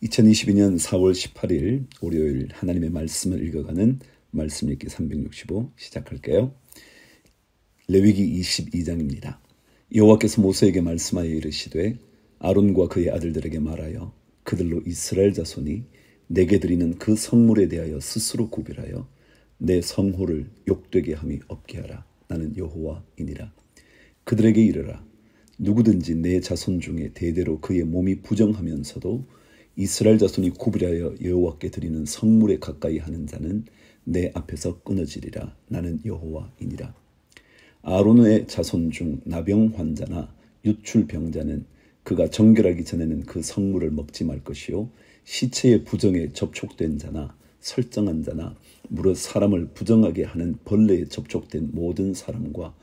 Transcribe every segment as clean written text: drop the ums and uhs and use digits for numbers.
2022년 4월 18일 월요일 하나님의 말씀을 읽어가는 말씀 읽기 365 시작할게요. 레위기 22장입니다. 여호와께서 모세에게 말씀하여 이르시되 아론과 그의 아들들에게 말하여 그들로 이스라엘 자손이 내게 드리는 그 성물에 대하여 스스로 구별하여 내 성호를 욕되게 함이 없게 하라. 나는 여호와이니라. 그들에게 이르라. 누구든지 내 자손 중에 대대로 그의 몸이 부정하면서도 이스라엘 자손이 구별하여 여호와께 드리는 성물에 가까이 하는 자는 내 앞에서 끊어지리라. 나는 여호와이니라. 아론의 자손 중 나병 환자나 유출 병자는 그가 정결하기 전에는 그 성물을 먹지 말 것이요, 시체의 부정에 접촉된 자나 설정한 자나 무릇 사람을 부정하게 하는 벌레에 접촉된 모든 사람과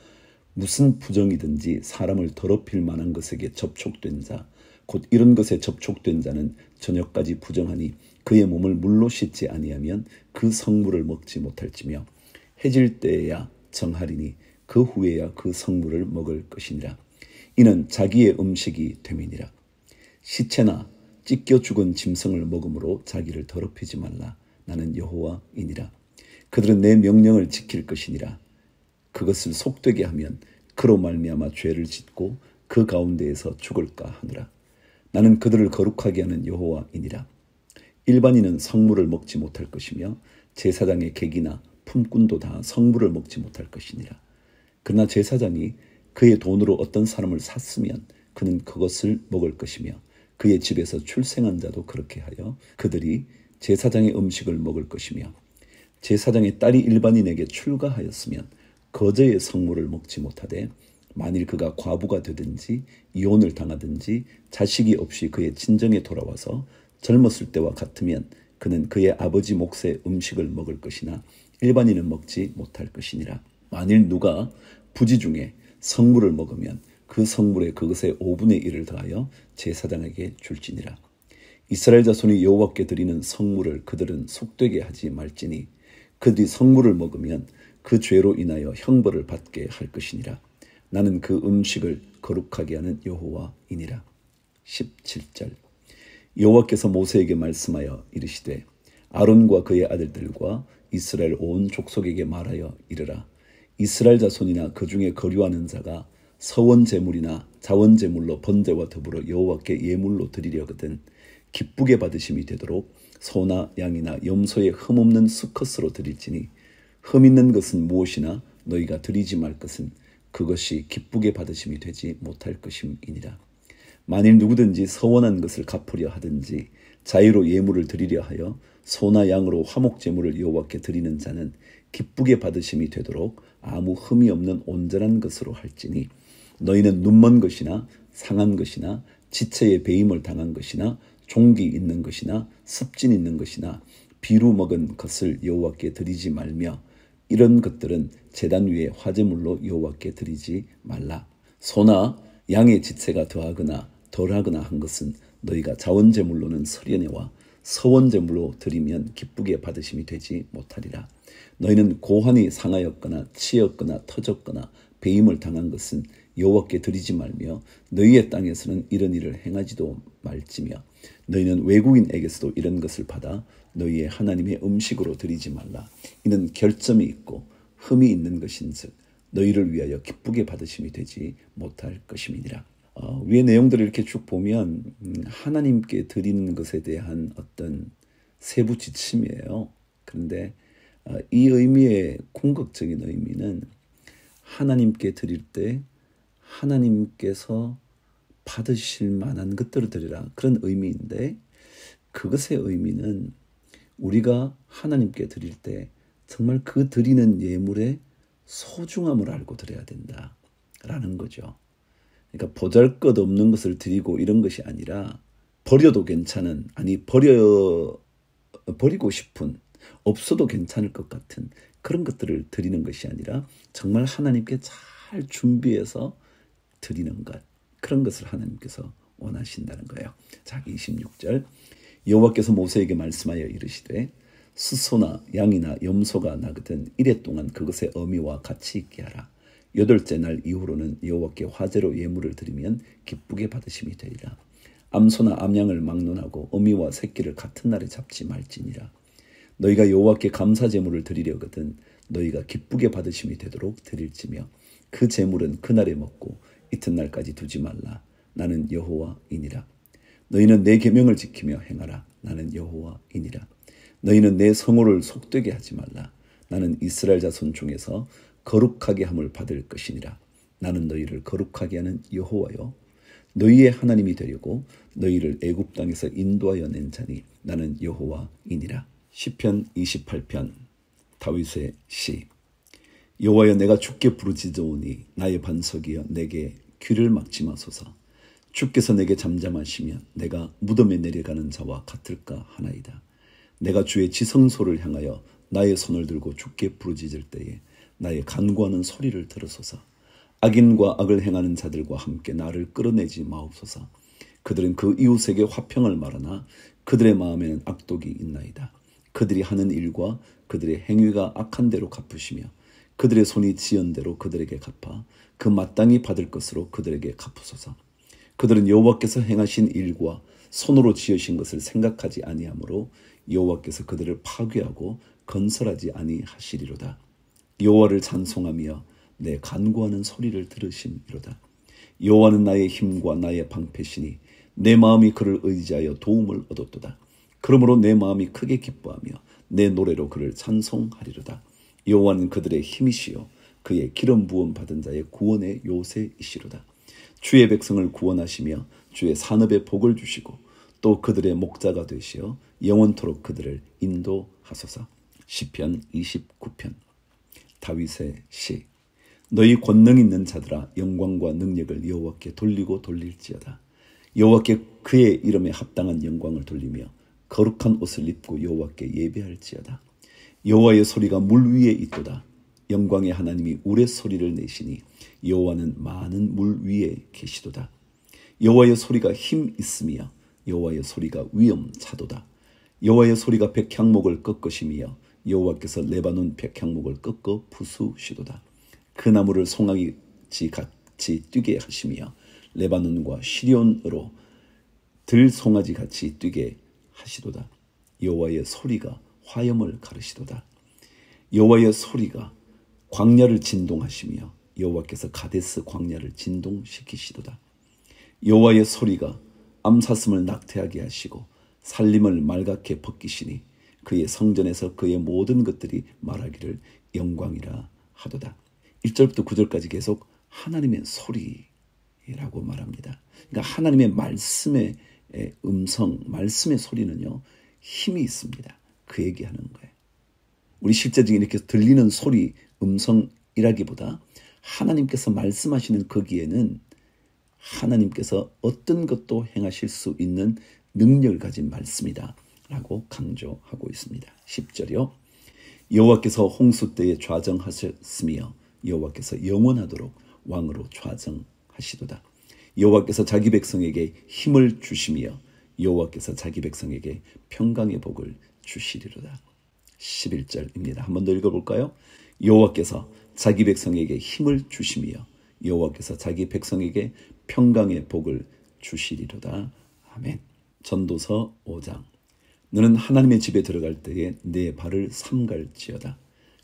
무슨 부정이든지 사람을 더럽힐 만한 것에게 접촉된 자, 곧 이런 것에 접촉된 자는 저녁까지 부정하니 그의 몸을 물로 씻지 아니하면 그 성물을 먹지 못할지며 해질 때에야 정하리니 그 후에야 그 성물을 먹을 것이니라. 이는 자기의 음식이 됨이니라. 시체나 찢겨 죽은 짐승을 먹음으로 자기를 더럽히지 말라. 나는 여호와이니라. 그들은 내 명령을 지킬 것이니라. 그것을 속되게 하면 그로 말미암아 죄를 짓고 그 가운데에서 죽을까 하느라. 나는 그들을 거룩하게 하는 여호와이니라. 일반인은 성물을 먹지 못할 것이며 제사장의 객이나 품꾼도 다 성물을 먹지 못할 것이니라. 그러나 제사장이 그의 돈으로 어떤 사람을 샀으면 그는 그것을 먹을 것이며 그의 집에서 출생한 자도 그렇게 하여 그들이 제사장의 음식을 먹을 것이며 제사장의 딸이 일반인에게 출가하였으면 거저의 성물을 먹지 못하되 만일 그가 과부가 되든지 이혼을 당하든지 자식이 없이 그의 친정에 돌아와서 젊었을 때와 같으면 그는 그의 아버지 몫의 음식을 먹을 것이나 일반인은 먹지 못할 것이니라. 만일 누가 부지 중에 성물을 먹으면 그 성물에 그것의 5분의 1을 더하여 제사장에게 줄지니라. 이스라엘 자손이 여호와께 드리는 성물을 그들은 속되게 하지 말지니 그들이 성물을 먹으면 그 죄로 인하여 형벌을 받게 할 것이니라. 나는 그 음식을 거룩하게 하는 여호와이니라. 17절. 여호와께서 모세에게 말씀하여 이르시되 아론과 그의 아들들과 이스라엘 온 족속에게 말하여 이르라. 이스라엘 자손이나 그 중에 거류하는 자가 서원 제물이나 자원 제물로 번제와 더불어 여호와께 예물로 드리려거든 기쁘게 받으심이 되도록 소나 양이나 염소의 흠없는 수컷으로 드릴지니 흠 있는 것은 무엇이나 너희가 드리지 말 것은 그것이 기쁘게 받으심이 되지 못할 것임이니라. 만일 누구든지 서원한 것을 갚으려 하든지 자유로 예물을 드리려 하여 소나 양으로 화목제물을 여호와께 드리는 자는 기쁘게 받으심이 되도록 아무 흠이 없는 온전한 것으로 할지니 너희는 눈먼 것이나 상한 것이나 지체에 배임을 당한 것이나 종기 있는 것이나 습진 있는 것이나 비루 먹은 것을 여호와께 드리지 말며 이런 것들은 제단 위에 화제물로 여호와께 드리지 말라. 소나 양의 지체가 더하거나 덜하거나 한 것은 너희가 자원제물로는 서련회와 서원제물로 드리면 기쁘게 받으심이 되지 못하리라. 너희는 고환이 상하였거나 치였거나 터졌거나 배임을 당한 것은 여호와께 드리지 말며 너희의 땅에서는 이런 일을 행하지도 말지며 너희는 외국인에게서도 이런 것을 받아 너희의 하나님의 음식으로 드리지 말라. 이는 결점이 있고 흠이 있는 것인즉 너희를 위하여 기쁘게 받으심이 되지 못할 것임이니라. 위의 내용들을 이렇게 쭉 보면 하나님께 드리는 것에 대한 어떤 세부 지침이에요. 그런데 이 의미의 궁극적인 의미는 하나님께 드릴 때 하나님께서 받으실 만한 것들을 드리라, 그런 의미인데 그것의 의미는 우리가 하나님께 드릴 때 정말 그 드리는 예물의 소중함을 알고 드려야 된다라는 거죠. 그러니까 보잘것없는 것을 드리고 이런 것이 아니라 버려도 괜찮은, 아니 버리고 싶은, 없어도 괜찮을 것 같은 그런 것들을 드리는 것이 아니라 정말 하나님께 잘 준비해서 드리는 것, 그런 것을 하나님께서 원하신다는 거예요. 자, 26절. 여호와께서 모세에게 말씀하여 이르시되 수소나 양이나 염소가 나거든 이래 동안 그것의 어미와 같이 있게 하라. 8째 날 이후로는 여호와께 화제로 예물을 드리면 기쁘게 받으심이 되리라. 암소나 암양을 막론하고 어미와 새끼를 같은 날에 잡지 말지니라. 너희가 여호와께 감사 제물을 드리려거든 너희가 기쁘게 받으심이 되도록 드릴지며 그 제물은 그날에 먹고 이튿날까지 두지 말라. 나는 여호와이니라. 너희는 내 계명을 지키며 행하라. 나는 여호와이니라. 너희는 내 성호를 속되게 하지 말라. 나는 이스라엘 자손 중에서 거룩하게 함을 받을 것이니라. 나는 너희를 거룩하게 하는 여호와요 너희의 하나님이 되려고 너희를 애굽 땅에서 인도하여 낸 자니 나는 여호와이니라. 시편 28편 다윗의 시. 여호와여 내가 주께 부르짖어오니 나의 반석이여 내게 귀를 막지 마소서. 주께서 내게 잠잠하시면 내가 무덤에 내려가는 자와 같을까 하나이다. 내가 주의 지성소를 향하여 나의 손을 들고 주께 부르짖을 때에 나의 간구하는 소리를 들으소서. 악인과 악을 행하는 자들과 함께 나를 끌어내지 마옵소서. 그들은 그 이웃에게 화평을 말하나 그들의 마음에는 악독이 있나이다. 그들이 하는 일과 그들의 행위가 악한 대로 갚으시며 그들의 손이 지은 대로 그들에게 갚아 그 마땅히 받을 것으로 그들에게 갚으소서. 그들은 여호와께서 행하신 일과 손으로 지으신 것을 생각하지 아니하므로 여호와께서 그들을 파괴하고 건설하지 아니하시리로다. 여호와를 찬송하며 내 간구하는 소리를 들으심이로다. 여호와는 나의 힘과 나의 방패시니 내 마음이 그를 의지하여 도움을 얻었도다. 그러므로 내 마음이 크게 기뻐하며 내 노래로 그를 찬송하리로다. 여호와는 그들의 힘이시요 그의 기름 부음 받은 자의 구원의 요새이시로다. 주의 백성을 구원하시며 주의 산업에 복을 주시고 또 그들의 목자가 되시어 영원토록 그들을 인도하소서. 시편 29편 다윗의 시. 너희 권능 있는 자들아 영광과 능력을 여호와께 돌리고 돌릴지어다. 여호와께 그의 이름에 합당한 영광을 돌리며 거룩한 옷을 입고 여호와께 예배할지어다. 여호와의 소리가 물 위에 있도다. 영광의 하나님이 우레 소리를 내시니 여호와는 많은 물 위에 계시도다. 여호와의 소리가 힘 있으며 여호와의 소리가 위엄차도다. 여호와의 소리가 백향목을 꺾으시며 여호와께서 레바논 백향목을 꺾어 부수시도다. 그 나무를 송아지 같이 뛰게 하시며 레바논과 시리온으로 들송아지 같이 뛰게 하시도다. 여호와의 소리가 화염을 가르시도다. 여호와의 소리가 광야를 진동하시며 여호와께서 가데스 광야를 진동시키시도다. 여호와의 소리가 암사슴을 낙태하게 하시고 살림을 말갛게 벗기시니 그의 성전에서 그의 모든 것들이 말하기를 영광이라 하도다. 1절부터 9절까지 계속 하나님의 소리라고 말합니다. 그러니까 하나님의 말씀의 음성, 말씀의 소리는요 힘이 있습니다. 그 얘기하는 거예요. 우리 실제적인 이렇게 들리는 소리, 음성이라기보다 하나님께서 말씀하시는 거기에는 하나님께서 어떤 것도 행하실 수 있는 능력을 가진 말씀이다 라고 강조하고 있습니다. 10절이요. 여호와께서 홍수 때에 좌정하셨으며 여호와께서 영원하도록 왕으로 좌정하시도다. 여호와께서 자기 백성에게 힘을 주시며 여호와께서 자기 백성에게 평강의 복을 주시리로다. 11절입니다. 한 번 더 읽어볼까요? 여호와께서 자기 백성에게 힘을 주시며 여호와께서 자기 백성에게 평강의 복을 주시리로다. 아멘. 전도서 5장. 너는 하나님의 집에 들어갈 때에 내 발을 삼갈지어다.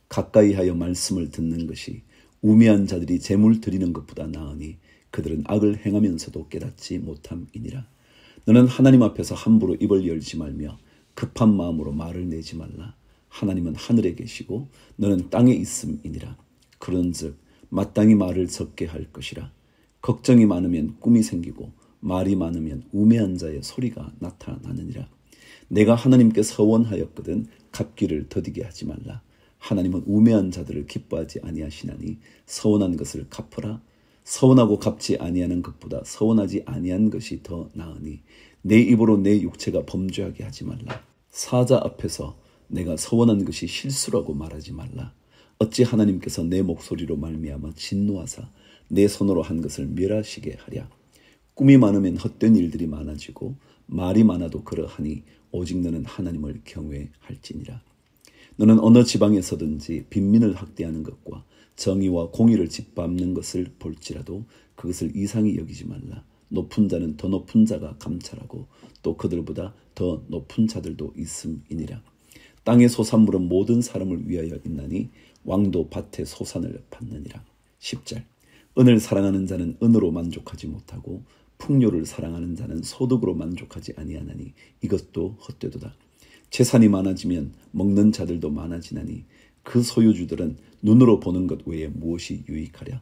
가까이 하여 말씀을 듣는 것이 우매한 자들이 재물 드리는 것보다 나으니 그들은 악을 행하면서도 깨닫지 못함이니라. 너는 하나님 앞에서 함부로 입을 열지 말며 급한 마음으로 말을 내지 말라. 하나님은 하늘에 계시고 너는 땅에 있음이니라. 그런즉 마땅히 말을 적게 할 것이라. 걱정이 많으면 꿈이 생기고 말이 많으면 우매한 자의 소리가 나타나느니라. 내가 하나님께 서원하였거든 갚기를 더디게 하지 말라. 하나님은 우매한 자들을 기뻐하지 아니하시나니 서원한 것을 갚으라. 서원하고 갚지 아니하는 것보다 서원하지 아니한 것이 더 나으니 내 입으로 내 육체가 범죄하게 하지 말라. 사자 앞에서 내가 서원한 것이 실수라고 말하지 말라. 어찌 하나님께서 내 목소리로 말미암아 진노하사 내 손으로 한 것을 멸하시게 하랴. 꿈이 많으면 헛된 일들이 많아지고 말이 많아도 그러하니 오직 너는 하나님을 경외할지니라. 너는 어느 지방에서든지 빈민을 학대하는 것과 정의와 공의를 짓밟는 것을 볼지라도 그것을 이상히 여기지 말라. 높은 자는 더 높은 자가 감찰하고 또 그들보다 더 높은 자들도 있음이니라. 땅의 소산물은 모든 사람을 위하여 있나니 왕도 밭의 소산을 받느니라. 10절. 은을 사랑하는 자는 은으로 만족하지 못하고 풍요를 사랑하는 자는 소득으로 만족하지 아니하나니 이것도 헛되도다. 재산이 많아지면 먹는 자들도 많아지나니 그 소유주들은 눈으로 보는 것 외에 무엇이 유익하랴.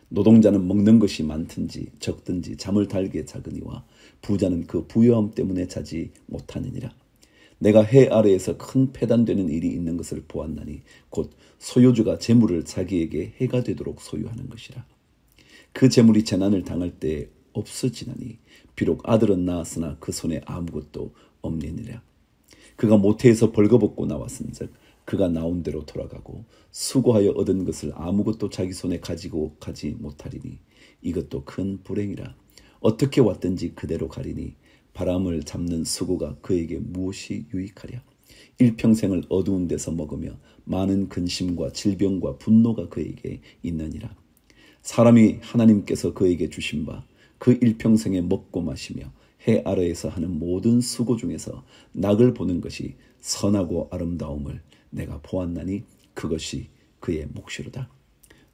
노동자는 먹는 것이 많든지 적든지 잠을 달게 자거니와 부자는 그 부유함 때문에 자지 못하느니라. 내가 해 아래에서 큰 패단되는 일이 있는 것을 보았나니 곧 소유주가 재물을 자기에게 해가 되도록 소유하는 것이라. 그 재물이 재난을 당할 때에 없어지나니 비록 아들은 낳았으나 그 손에 아무것도 없느니라. 그가 모태에서 벌거벗고 나왔은즉 그가 나온 대로 돌아가고 수고하여 얻은 것을 아무것도 자기 손에 가지고 가지 못하리니 이것도 큰 불행이라. 어떻게 왔든지 그대로 가리니 바람을 잡는 수고가 그에게 무엇이 유익하랴. 일평생을 어두운 데서 먹으며 많은 근심과 질병과 분노가 그에게 있느니라. 사람이 하나님께서 그에게 주신 바 그 일평생에 먹고 마시며 해 아래에서 하는 모든 수고 중에서 낙을 보는 것이 선하고 아름다움을 내가 보았나니 그것이 그의 몫이로다.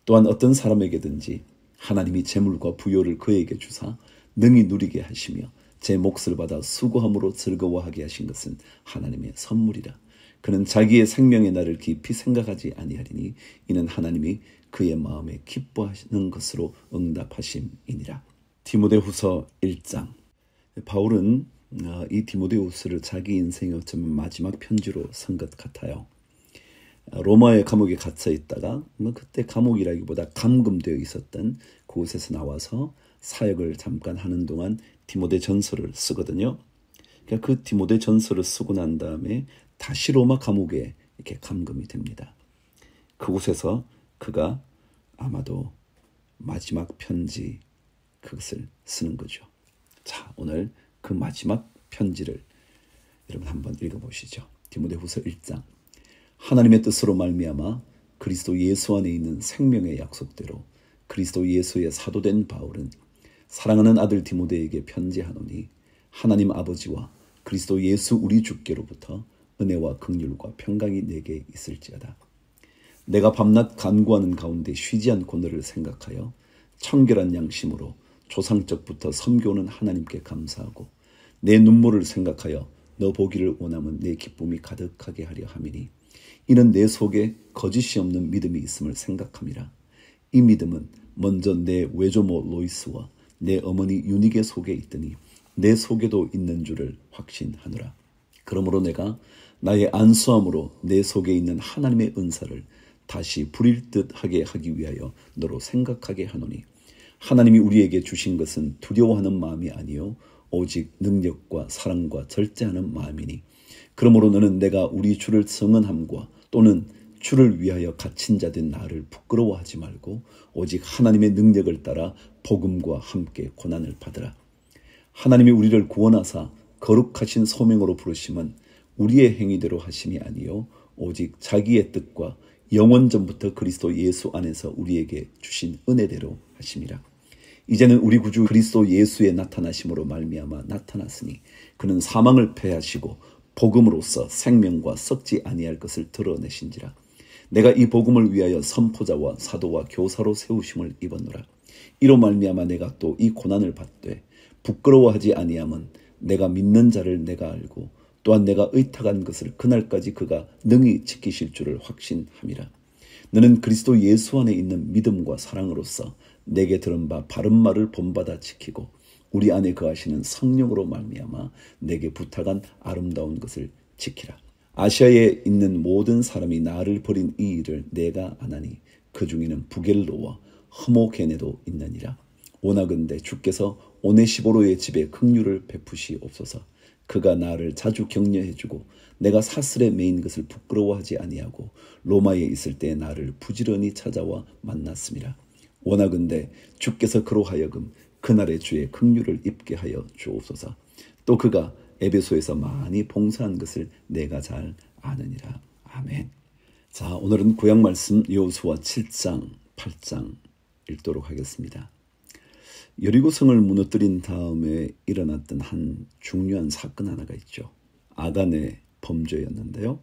또한 어떤 사람에게든지 하나님이 재물과 부요를 그에게 주사 능히 누리게 하시며 제 몫을 받아 수고함으로 즐거워하게 하신 것은 하나님의 선물이라. 그는 자기의 생명의 날을 깊이 생각하지 아니하리니 이는 하나님이 그의 마음에 기뻐하시는 것으로 응답하심이니라. 디모데후서 1장. 바울은 이 디모데후서를 자기 인생의 어쩌면 마지막 편지로 쓴 것 같아요. 로마의 감옥에 갇혀 있다가 그때 감옥이라기보다 감금되어 있었던 그곳에서 나와서 사역을 잠깐 하는 동안 디모데 전서를 쓰거든요. 그러니까 그 디모데 전서를 쓰고 난 다음에 다시 로마 감옥에 이렇게 감금이 됩니다. 그곳에서 그가 아마도 마지막 편지 그것을 쓰는 거죠. 자, 오늘 그 마지막 편지를 여러분 한번 읽어보시죠. 디모데후서 1장. 하나님의 뜻으로 말미암아 그리스도 예수 안에 있는 생명의 약속대로 그리스도 예수의 사도된 바울은 사랑하는 아들 디모데에게 편지하노니 하나님 아버지와 그리스도 예수 우리 주께로부터 은혜와 긍휼과 평강이 내게 있을지어다. 내가 밤낮 간구하는 가운데 쉬지 않고 너를 생각하여 청결한 양심으로 조상적부터 섬겨오는 하나님께 감사하고 내 눈물을 생각하여 너 보기를 원하면 내 기쁨이 가득하게 하려 함이니 이는 내 속에 거짓이 없는 믿음이 있음을 생각함이라. 이 믿음은 먼저 내 외조모 로이스와 내 어머니 유니게 속에 있더니 내 속에도 있는 줄을 확신하노라. 그러므로 내가 나의 안수함으로 내 속에 있는 하나님의 은사를 다시 부릴 듯 하게 하기 위하여 너로 생각하게 하노니 하나님이 우리에게 주신 것은 두려워하는 마음이 아니요 오직 능력과 사랑과 절제하는 마음이니 그러므로 너는 내가 우리 주를 성은함과 또는 주를 위하여 갇힌 자 된 나를 부끄러워하지 말고 오직 하나님의 능력을 따라 복음과 함께 고난을 받으라. 하나님이 우리를 구원하사 거룩하신 소명으로 부르심은 우리의 행위대로 하심이 아니요 오직 자기의 뜻과 영원전부터 그리스도 예수 안에서 우리에게 주신 은혜대로 하심이라. 이제는 우리 구주 그리스도 예수의 나타나심으로 말미암아 나타났으니 그는 사망을 패하시고 복음으로써 생명과 썩지 아니할 것을 드러내신지라. 내가 이 복음을 위하여 선포자와 사도와 교사로 세우심을 입었노라. 이로 말미암아 내가 또 이 고난을 받되 부끄러워하지 아니함은 내가 믿는 자를 내가 알고 또한 내가 의탁한 것을 그날까지 그가 능히 지키실 줄을 확신함이라. 너는 그리스도 예수 안에 있는 믿음과 사랑으로서 내게 들은 바 바른 말을 본받아 지키고 우리 안에 거하시는 성령으로 말미암아 내게 부탁한 아름다운 것을 지키라. 아시아에 있는 모든 사람이 나를 버린 이 일을 내가 아나니 그 중에는 부겔로와 흐모게네도 있느니라. 원하건대 주께서 오네시보로의 집에 긍휼을 베푸시옵소서. 그가 나를 자주 격려해주고 내가 사슬에 매인 것을 부끄러워하지 아니하고 로마에 있을 때 나를 부지런히 찾아와 만났음이라. 원하건대 주께서 그로 하여금 그날의 주의 긍휼을 입게 하여 주옵소서. 또 그가 에베소에서 많이 봉사한 것을 내가 잘 아느니라. 아멘. 자, 오늘은 구약 말씀 여호수아 7장, 8장 읽도록 하겠습니다. 여리고성을 무너뜨린 다음에 일어났던 한 중요한 사건 하나가 있죠. 아간의 범죄였는데요.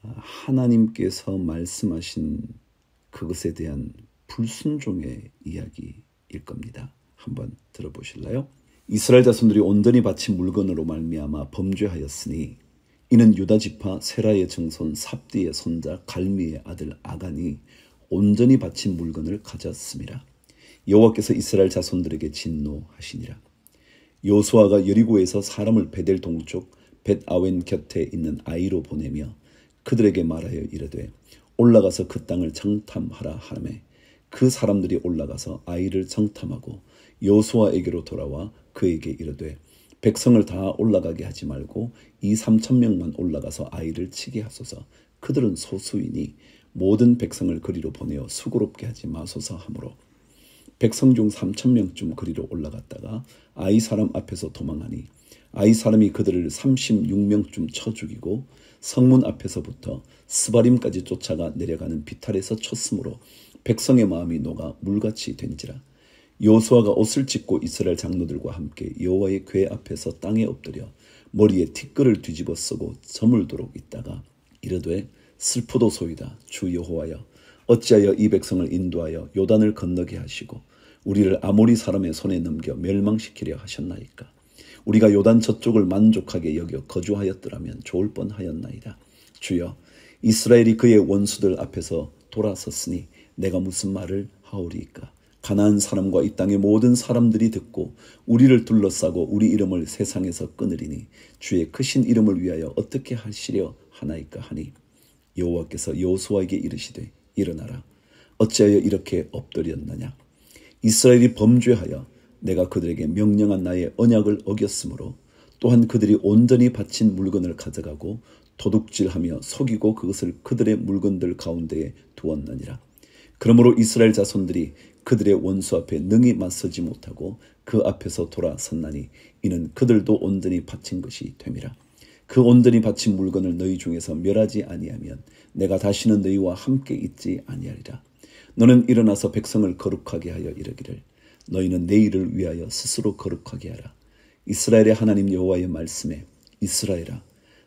하나님께서 말씀하신 그것에 대한 불순종의 이야기일 겁니다. 한번 들어보실래요? 이스라엘 자손들이 온전히 바친 물건으로 말미암아 범죄하였으니 이는 유다 지파 세라의 증손 삽디의 손자 갈미의 아들 아간이 온전히 바친 물건을 가졌습니다. 여호와께서 이스라엘 자손들에게 진노하시니라. 요수아가 여리고에서 사람을 베델 동쪽 벳아웬 곁에 있는 아이로 보내며 그들에게 말하여 이르되 올라가서 그 땅을 정탐하라 하라매 그 사람들이 올라가서 아이를 정탐하고 요수아에게로 돌아와 그에게 이르되 백성을 다 올라가게 하지 말고 2,3,000명만 올라가서 아이를 치게 하소서. 그들은 소수이니 모든 백성을 그리로 보내어 수고롭게 하지 마소서 하므로 백성 중 3,000명쯤 그리로 올라갔다가 아이 사람 앞에서 도망하니 아이 사람이 그들을 36명쯤 쳐 죽이고 성문 앞에서부터 스바림까지 쫓아가 내려가는 비탈에서 쳤으므로 백성의 마음이 녹아 물같이 된지라. 요수아가 옷을 찢고 이스라엘 장로들과 함께 여호와의 궤 앞에서 땅에 엎드려 머리에 티끌을 뒤집어 쓰고 저물도록 있다가 이르되 슬프도소이다. 주 여호와여 어찌하여 이 백성을 인도하여 요단을 건너게 하시고 우리를 아모리 사람의 손에 넘겨 멸망시키려 하셨나이까. 우리가 요단 저쪽을 만족하게 여겨 거주하였더라면 좋을 뻔하였나이다. 주여 이스라엘이 그의 원수들 앞에서 돌아섰으니 내가 무슨 말을 하오리이까. 가나안 사람과 이 땅의 모든 사람들이 듣고 우리를 둘러싸고 우리 이름을 세상에서 끊으리니 주의 크신 이름을 위하여 어떻게 하시려 하나이까 하니 여호와께서 여호수아에게 이르시되 일어나라. 어찌하여 이렇게 엎드렸느냐. 이스라엘이 범죄하여 내가 그들에게 명령한 나의 언약을 어겼으므로 또한 그들이 온전히 바친 물건을 가져가고 도둑질하며 속이고 그것을 그들의 물건들 가운데에 두었느니라. 그러므로 이스라엘 자손들이 그들의 원수 앞에 능히 맞서지 못하고 그 앞에서 돌아섰나니 이는 그들도 온전히 바친 것이 됨이라. 그 온전히 바친 물건을 너희 중에서 멸하지 아니하면 내가 다시는 너희와 함께 있지 아니하리라. 너는 일어나서 백성을 거룩하게 하여 이르기를 너희는 내일을 위하여 스스로 거룩하게 하라. 이스라엘의 하나님 여호와의 말씀에 이스라엘아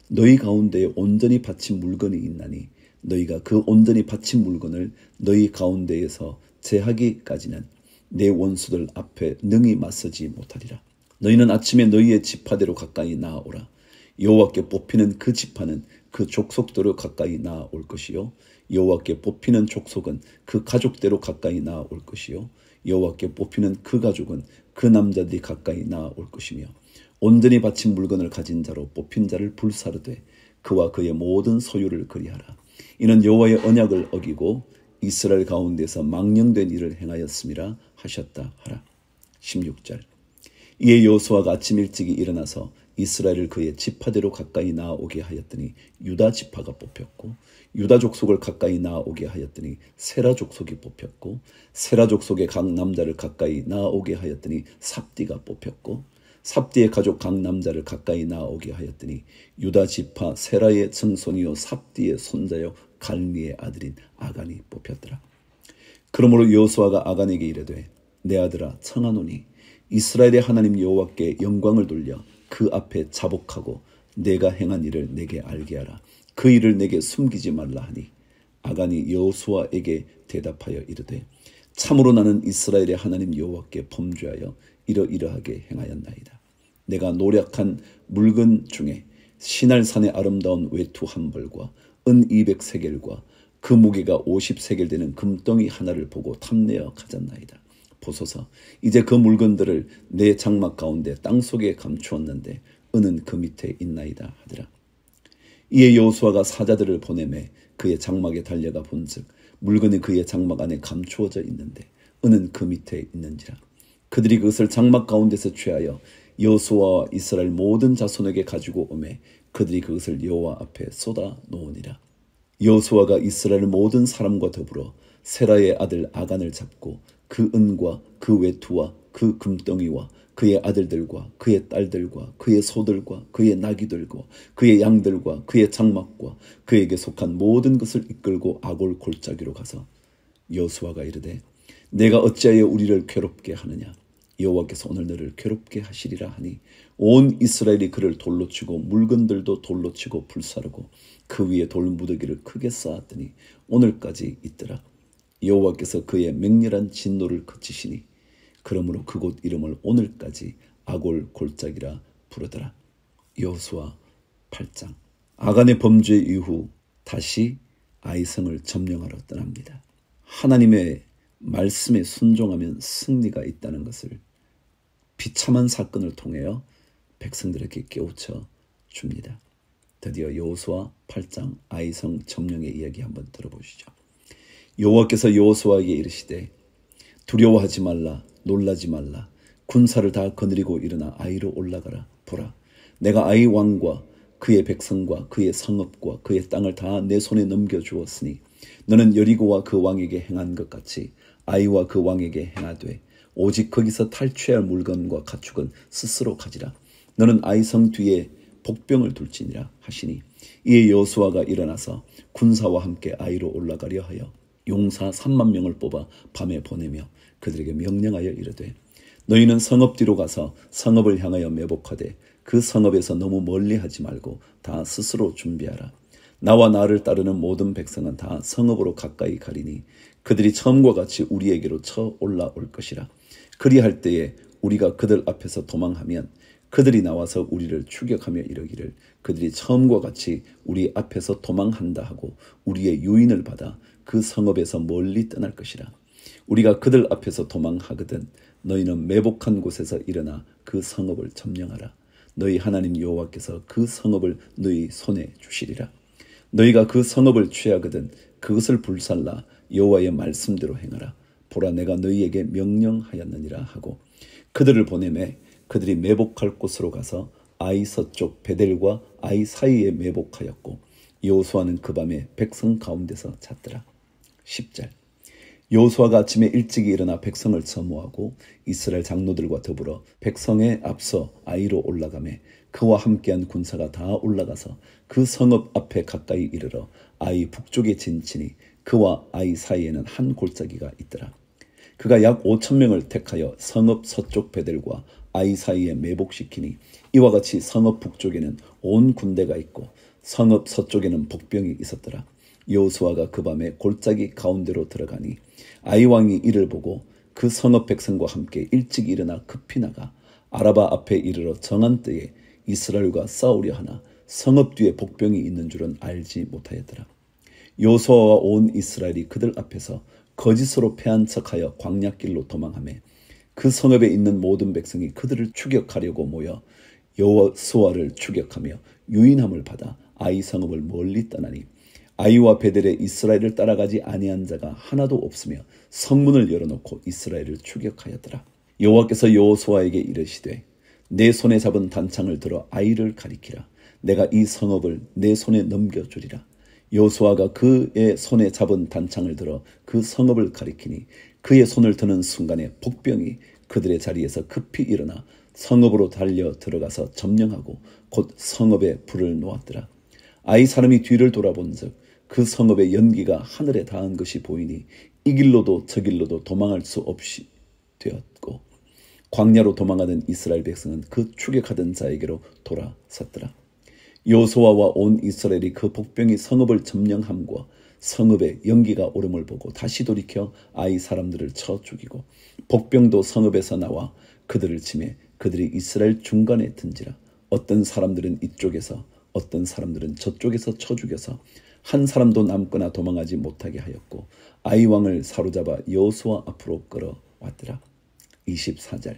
너희 가운데에 온전히 바친 물건이 있나니 너희가 그 온전히 바친 물건을 너희 가운데에서 제하기까지는 내 원수들 앞에 능히 맞서지 못하리라. 너희는 아침에 너희의 지파대로 가까이 나아오라. 여호와께 뽑히는 그 지파는 그 족속대로 가까이 나아올 것이요 여호와께 뽑히는 족속은 그 가족대로 가까이 나아올 것이요 여호와께 뽑히는 그 가족은 그 남자들이 가까이 나아올 것이며 온전히 바친 물건을 가진 자로 뽑힌 자를 불사르되 그와 그의 모든 소유를 그리하라. 이는 여호와의 언약을 어기고 이스라엘 가운데서 망령된 일을 행하였음이라 하셨다 하라. 16절. 이에 여호수아가 아침 일찍이 일어나서 이스라엘을 그의 지파대로 가까이 나아오게 하였더니 유다 지파가 뽑혔고 유다 족속을 가까이 나아오게 하였더니 세라 족속이 뽑혔고 세라 족속의 각 남자를 가까이 나아오게 하였더니 삽디가 뽑혔고 삽디의 가족 각 남자를 가까이 나아오게 하였더니 유다 지파 세라의 증손이요 삽디의 손자요 갈미의 아들인 아간이 뽑혔더라. 그러므로 여호수아가 아간에게 이르되 내 아들아 청하노니 이스라엘의 하나님 여호와께 영광을 돌려 그 앞에 자복하고 내가 행한 일을 내게 알게 하라. 그 일을 내게 숨기지 말라 하니 아간이 여호수아에게 대답하여 이르되 참으로 나는 이스라엘의 하나님 여호와께 범죄하여 이러이러하게 행하였나이다. 내가 노력한 물건 중에 시날산의 아름다운 외투 한 벌과 은 200세겔과 그 무게가 50세겔 되는 금덩이 하나를 보고 탐내어 가졌나이다. 보소서 이제 그 물건들을 내 장막 가운데 땅속에 감추었는데 은은 그 밑에 있나이다 하더라. 이에 여호수아가 사자들을 보내매 그의 장막에 달려가 본즉 물건이 그의 장막 안에 감추어져 있는데 은은 그 밑에 있는지라. 그들이 그것을 장막 가운데서 취하여 여호수아와 이스라엘 모든 자손에게 가지고 오매 그들이 그것을 여호와 앞에 쏟아 놓으니라. 여호수아가 이스라엘 모든 사람과 더불어 세라의 아들 아간을 잡고 그 은과 그 외투와 그 금덩이와 그의 아들들과 그의 딸들과 그의 소들과 그의 나귀들과 그의 양들과 그의 장막과 그에게 속한 모든 것을 이끌고 아골 골짜기로 가서 여호수아가 이르되 내가 어찌하여 우리를 괴롭게 하느냐. 여호와께서 오늘 너를 괴롭게 하시리라 하니 온 이스라엘이 그를 돌로 치고 물건들도 돌로 치고 불사르고 그 위에 돌무더기를 크게 쌓았더니 오늘까지 있더라. 여호와께서 그의 맹렬한 진노를 그치시니 그러므로 그곳 이름을 오늘까지 아골 골짜기라 부르더라. 여호수아 8장. 아간의 범죄 이후 다시 아이성을 점령하러 떠납니다. 하나님의 말씀에 순종하면 승리가 있다는 것을 비참한 사건을 통하여 백성들에게 깨우쳐 줍니다. 드디어 여호수아 8장 아이성 점령의 이야기 한번 들어보시죠. 여호와께서 여호수아에게 이르시되 두려워하지 말라, 놀라지 말라. 군사를 다 거느리고 일어나 아이로 올라가라. 보라, 내가 아이 왕과 그의 백성과 그의 성읍과 그의 땅을 다 내 손에 넘겨주었으니 너는 여리고와 그 왕에게 행한 것 같이 아이와 그 왕에게 행하되 오직 거기서 탈취할 물건과 가축은 스스로 가지라. 너는 아이성 뒤에 복병을 둘지니라 하시니 이에 여호수아가 일어나서 군사와 함께 아이로 올라가려 하여 용사 3만 명을 뽑아 밤에 보내며 그들에게 명령하여 이르되 너희는 성읍 뒤로 가서 성읍을 향하여 매복하되 그 성읍에서 너무 멀리 하지 말고 다 스스로 준비하라. 나와 나를 따르는 모든 백성은 다 성읍으로 가까이 가리니 그들이 처음과 같이 우리에게로 쳐 올라올 것이라. 그리할 때에 우리가 그들 앞에서 도망하면 그들이 나와서 우리를 추격하며 이르기를 그들이 처음과 같이 우리 앞에서 도망한다 하고 우리의 유인을 받아 그 성읍에서 멀리 떠날 것이라. 우리가 그들 앞에서 도망하거든 너희는 매복한 곳에서 일어나 그 성읍을 점령하라. 너희 하나님 여호와께서 그 성읍을 너희 손에 주시리라. 너희가 그 성읍을 취하거든 그것을 불살라 여호와의 말씀대로 행하라. 보라, 내가 너희에게 명령하였느니라 하고 그들을 보내매 그들이 매복할 곳으로 가서 아이 서쪽 베델과 아이 사이에 매복하였고 여호수아는 그 밤에 백성 가운데서 잤더라. 10절. 여호수아가 아침에 일찍이 일어나 백성을 서무하고 이스라엘 장로들과 더불어 백성에 앞서 아이로 올라가매 그와 함께한 군사가 다 올라가서 그 성읍 앞에 가까이 이르러 아이 북쪽에 진치니 그와 아이 사이에는 한 골짜기가 있더라. 그가 약 5,000명을 택하여 성읍 서쪽 베델과 아이 사이에 매복시키니 이와 같이 성읍 북쪽에는 온 군대가 있고 성읍 서쪽에는 복병이 있었더라. 여호수아가 그 밤에 골짜기 가운데로 들어가니 아이 왕이 이를 보고 그 성읍 백성과 함께 일찍 일어나 급히 나가 아라바 앞에 이르러 정한 때에 이스라엘과 싸우려 하나 성읍 뒤에 복병이 있는 줄은 알지 못하였더라. 여호수아와 온 이스라엘이 그들 앞에서 거짓으로 패한 척하여 광야길로 도망하매 그 성읍에 있는 모든 백성이 그들을 추격하려고 모여 여호수아를 추격하며 유인함을 받아 아이 성읍을 멀리 떠나니 아이와 베델에 이스라엘을 따라가지 아니한 자가 하나도 없으며 성문을 열어놓고 이스라엘을 추격하였더라. 여호와께서 여호수아에게 이르시되 내 손에 잡은 단창을 들어 아이를 가리키라. 내가 이 성읍을 내 손에 넘겨주리라. 여호수아가 그의 손에 잡은 단창을 들어 그 성읍을 가리키니 그의 손을 드는 순간에 복병이 그들의 자리에서 급히 일어나 성읍으로 달려 들어가서 점령하고 곧 성읍에 불을 놓았더라. 아이 사람이 뒤를 돌아본즉 그 성읍의 연기가 하늘에 닿은 것이 보이니 이 길로도 저 길로도 도망할 수 없이 되었고 광야로 도망하던 이스라엘 백성은 그 추격하던 자에게로 돌아섰더라. 여호수아와 온 이스라엘이 그 복병이 성읍을 점령함과 성읍에 연기가 오름을 보고 다시 돌이켜 아이 사람들을 쳐 죽이고 복병도 성읍에서 나와 그들을 치매 그들이 이스라엘 중간에 든지라. 어떤 사람들은 이쪽에서 어떤 사람들은 저쪽에서 쳐 죽여서 한 사람도 남거나 도망하지 못하게 하였고 아이 왕을 사로잡아 여호수아 앞으로 끌어왔더라. 24절.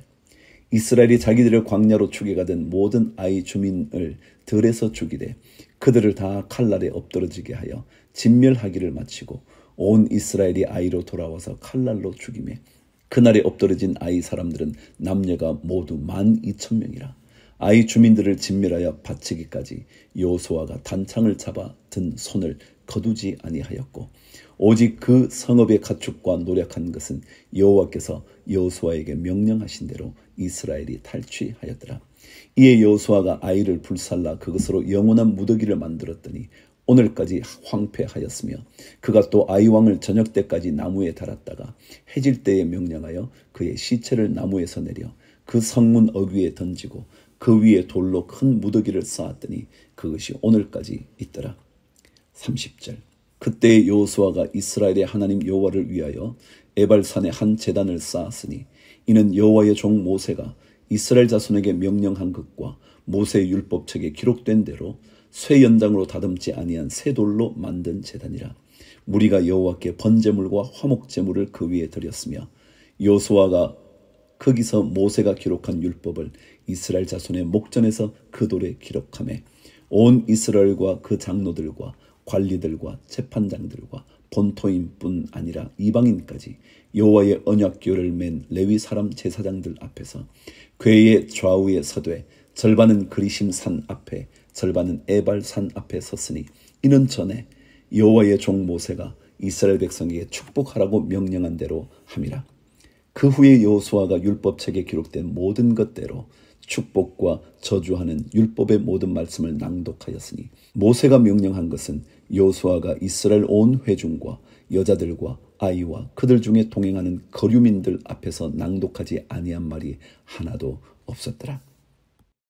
이스라엘이 자기들을 광야로 추격하던 모든 아이 주민을 들에서 죽이되 그들을 다 칼날에 엎드러지게 하여 진멸하기를 마치고 온 이스라엘이 아이로 돌아와서 칼날로 죽이매 그날에 엎드러진 아이 사람들은 남녀가 모두 12,000명이라. 아이 주민들을 진멸하여 바치기까지 여호수아가 단창을 잡아 든 손을 거두지 아니하였고 오직 그 성읍의 가축과 노력한 것은 여호와께서 여호수아에게 명령하신 대로 이스라엘이 탈취하였더라. 이에 여호수아가 아이를 불살라 그것으로 영원한 무더기를 만들었더니 오늘까지 황폐하였으며 그가 또 아이 왕을 저녁 때까지 나무에 달았다가 해질 때에 명령하여 그의 시체를 나무에서 내려 그 성문 어귀에 던지고 그 위에 돌로 큰 무더기를 쌓았더니 그것이 오늘까지 있더라. 30절. 그때 여호수아가 이스라엘의 하나님 여호와를 위하여 에발산에 한 제단을 쌓았으니 이는 여호와의 종 모세가 이스라엘 자손에게 명령한 것과 모세의 율법책에 기록된 대로 쇠 연장으로 다듬지 아니한 새 돌로 만든 제단이라. 무리가 여호와께 번제물과 화목제물을 그 위에 드렸으며 여호수아가 거기서 모세가 기록한 율법을 이스라엘 자손의 목전에서 그 돌에 기록하매 온 이스라엘과 그 장로들과 관리들과 재판장들과 본토인뿐 아니라 이방인까지 여호와의 언약궤를 맨 레위 사람 제사장들 앞에서 궤의 좌우에 서되 절반은 그리심 산 앞에 절반은 에발 산 앞에 섰으니 이는 전에 여호와의 종 모세가 이스라엘 백성에게 축복하라고 명령한 대로 함이라. 그 후에 여호수아가 율법책에 기록된 모든 것대로 축복과 저주하는 율법의 모든 말씀을 낭독하였으니 모세가 명령한 것은 여호수아가 이스라엘 온 회중과 여자들과 아이와 그들 중에 동행하는 거류민들 앞에서 낭독하지 아니한 말이 하나도 없었더라.